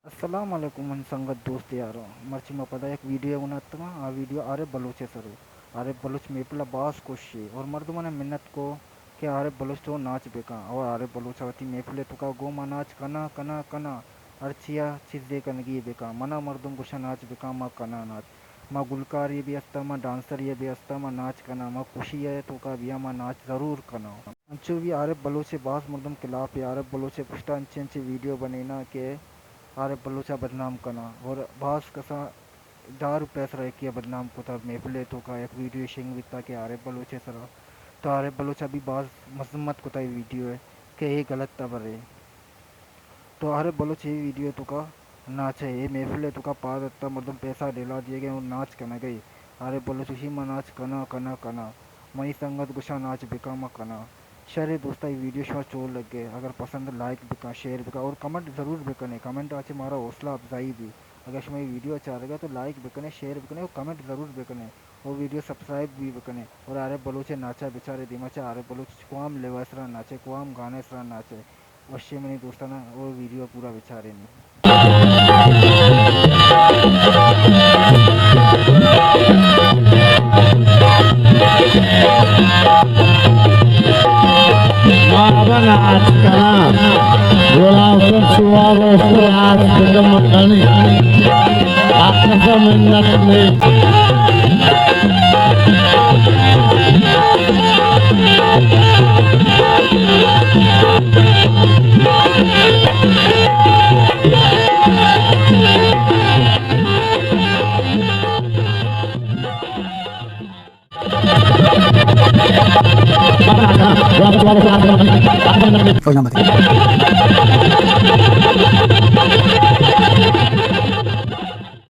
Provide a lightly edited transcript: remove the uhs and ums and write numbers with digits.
अस्सलाम वालेकुम मन संगत दोस्त यारो मर्ची में पता एक वीडियो बनाता आ वीडियो आरे बलोचे सरो आरे बलोच मेपला बास कोशी और मर्द मने मिन्नत को के आरे बलोच तो नाच बेका और आरे बलोच आवती मेपले तो का गो मा नाच कना कना कना अर्चिया चीज दे कनगी बेका मना मर्दम गुशा नाच बेका मा कना नाच मा गुलकार ये भी अस्ता मा डांसर ये भी अस्ता मा नाच कना मा खुशी है तो का बिया मा नाच जरूर कना अंचो भी आरे बलोचे बास मर्दम खिलाफ आरे बलोचे पुष्टा अंचे अंचे वीडियो बनेना के आरे बलूचा बदनाम करना और बास कसा दारू पैस रहे किया बदनाम को तब मेफले तो का एक वीडियो शेंग बिता के आरे बलूचे सरा तो आरे बलूचा भी बास मजम्मत को ताई वीडियो है कि ये गलत तब रहे तो आरे बलूच ये वीडियो तो का नाच है ये मेफले तो का पा देता मर्दम पैसा दिला दिए गए और नाच करना गई आरे बलूच उसी में नाच कना कना कना मई संगत गुस्सा नाच बिकामा कना शरे दोस्ता ये वीडियो शो चोर लग गए अगर पसंद लाइक बिका शेयर बिका और कमेंट ज़रूर बिकने कमेंट आचे मारा हौसला अफजाई भी अगर तुम्हें वीडियो अच्छा लगा तो लाइक बिकने शेयर बिकने और कमेंट ज़रूर बिकने और वीडियो सब्सक्राइब भी बिकने और आरे बलोचे नाचा बेचारे दिमाचे आरे बलोच कुआम लेवासरा नाचे कुआम गाने सरा नाचे वश्य मनी दोस्ताना वो वीडियो पूरा बेचारे नहीं Maafkan sekarang, walaupun suara serat kedemukan ini, aku seminat nih. Phone number.